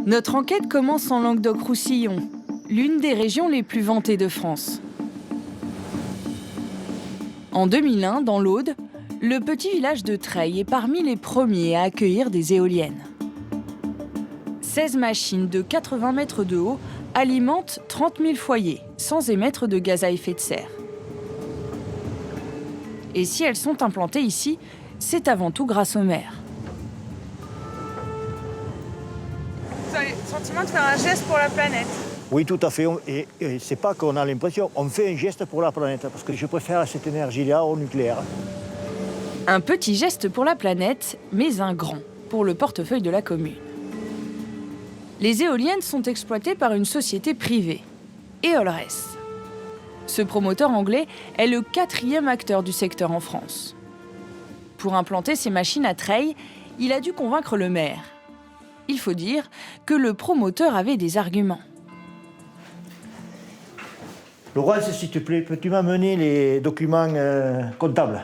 Notre enquête commence en Languedoc-Roussillon, l'une des régions les plus vantées de France. En 2001, dans l'Aude, le petit village de Treilles est parmi les premiers à accueillir des éoliennes. 16 machines de 80 mètres de haut alimentent 30 000 foyers, sans émettre de gaz à effet de serre. Et si elles sont implantées ici, c'est avant tout grâce au maire. Vous avez le sentiment de faire un geste pour la planète? Oui, tout à fait. Et c'est pas qu'on a l'impression, on fait un geste pour la planète, parce que je préfère cette énergie-là au nucléaire. Un petit geste pour la planète, mais un grand pour le portefeuille de la commune. Les éoliennes sont exploitées par une société privée, Eolres. Ce promoteur anglais est le 4e acteur du secteur en France. Pour implanter ces machines à Treilles, il a dû convaincre le maire. Il faut dire que le promoteur avait des arguments. Laurence, s'il te plaît, peux-tu m'amener les documents comptables?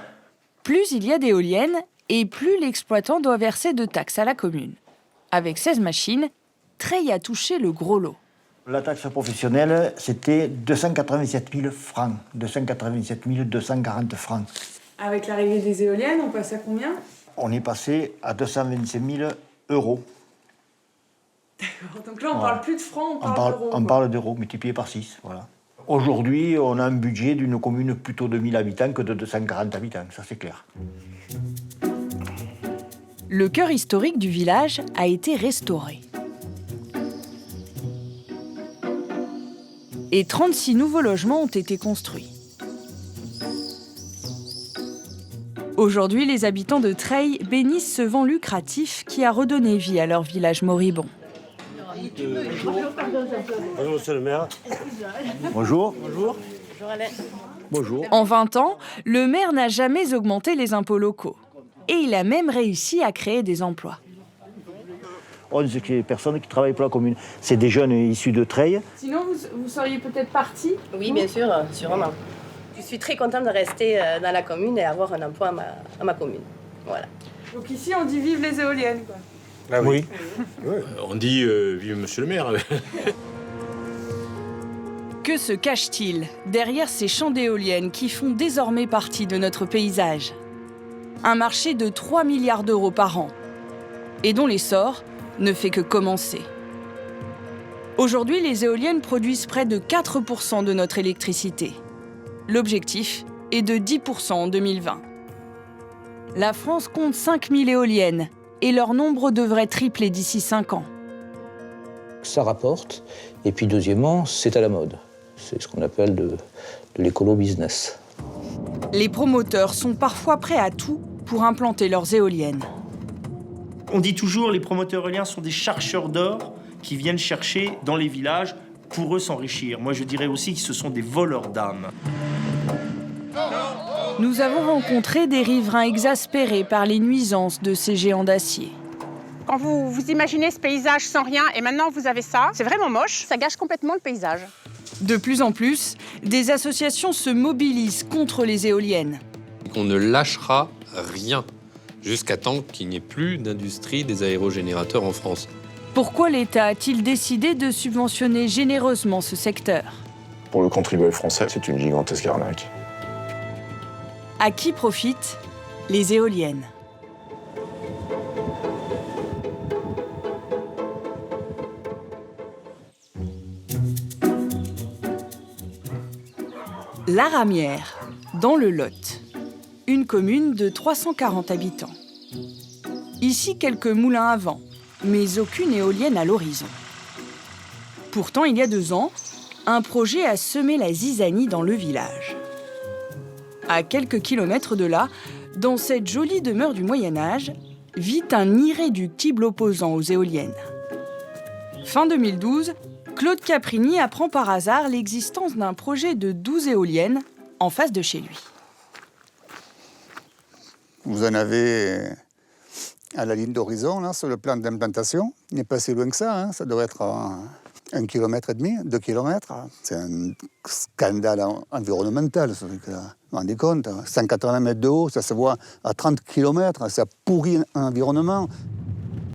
Plus il y a d'éoliennes, et plus l'exploitant doit verser de taxes à la commune. Avec 16 machines, Treilles a touché le gros lot. La taxe professionnelle, c'était 287 000 francs, 287 240 francs. Avec l'arrivée des éoliennes, on passe à combien? On est passé à 225 000 euros. D'accord, donc là on parle plus de francs, d'euros. On parle d'euros multipliés par 6, voilà. Aujourd'hui, on a un budget d'une commune plutôt de 1000 habitants que de 240 habitants, ça c'est clair. Le cœur historique du village a été restauré. Et 36 nouveaux logements ont été construits. Aujourd'hui, les habitants de Treilles bénissent ce vent lucratif qui a redonné vie à leur village moribond. Bonjour, monsieur le maire. Bonjour. Bonjour. Bonjour. En 20 ans, le maire n'a jamais augmenté les impôts locaux. Et il a même réussi à créer des emplois. 11 personnes qui travaillent pour la commune. C'est des jeunes issus de Treilles. Sinon, vous seriez peut-être parti? Oui, bien sûr, sûrement. Je suis très contente de rester dans la commune et avoir un emploi à ma commune. Voilà. Donc ici, on dit vive les éoliennes, quoi. Ah oui. On dit vive monsieur le maire. Que se cache-t-il derrière ces champs d'éoliennes qui font désormais partie de notre paysage? Un marché de 3 milliards d'euros par an et dont l'essor ne fait que commencer. Aujourd'hui, les éoliennes produisent près de 4% de notre électricité. L'objectif est de 10% en 2020. La France compte 5000 éoliennes et leur nombre devrait tripler d'ici 5 ans. Ça rapporte, et puis deuxièmement, c'est à la mode. C'est ce qu'on appelle de l'écolo-business. Les promoteurs sont parfois prêts à tout pour implanter leurs éoliennes. On dit toujours les promoteurs éoliens sont des chercheurs d'or qui viennent chercher dans les villages pour eux s'enrichir. Moi, je dirais aussi que ce sont des voleurs d'âme. Nous avons rencontré des riverains exaspérés par les nuisances de ces géants d'acier. Quand vous imaginez ce paysage sans rien et maintenant vous avez ça, c'est vraiment moche, ça gâche complètement le paysage. De plus en plus, des associations se mobilisent contre les éoliennes. On ne lâchera rien jusqu'à temps qu'il n'y ait plus d'industrie des aérogénérateurs en France. Pourquoi l'État a-t-il décidé de subventionner généreusement ce secteur? Pour le contribuable français, c'est une gigantesque arnaque. À qui profitent les éoliennes? La Ramière, dans le Lot, une commune de 340 habitants. Ici, quelques moulins à vent, mais aucune éolienne à l'horizon. Pourtant, il y a 2 ans, un projet a semé la zizanie dans le village. À quelques kilomètres de là, dans cette jolie demeure du Moyen-Âge, vit un irréductible opposant aux éoliennes. Fin 2012, Claude Caprini apprend par hasard l'existence d'un projet de 12 éoliennes en face de chez lui. Vous en avez à la ligne d'horizon, là, sur le plan d'implantation. Il n'est pas si loin que ça, hein. Ça devrait être à 1,5 km, 2 km. C'est un scandale environnemental, ce truc-là. Vous vous rendez compte, 180 mètres de haut, ça se voit à 30 km, ça pourrit l'environnement.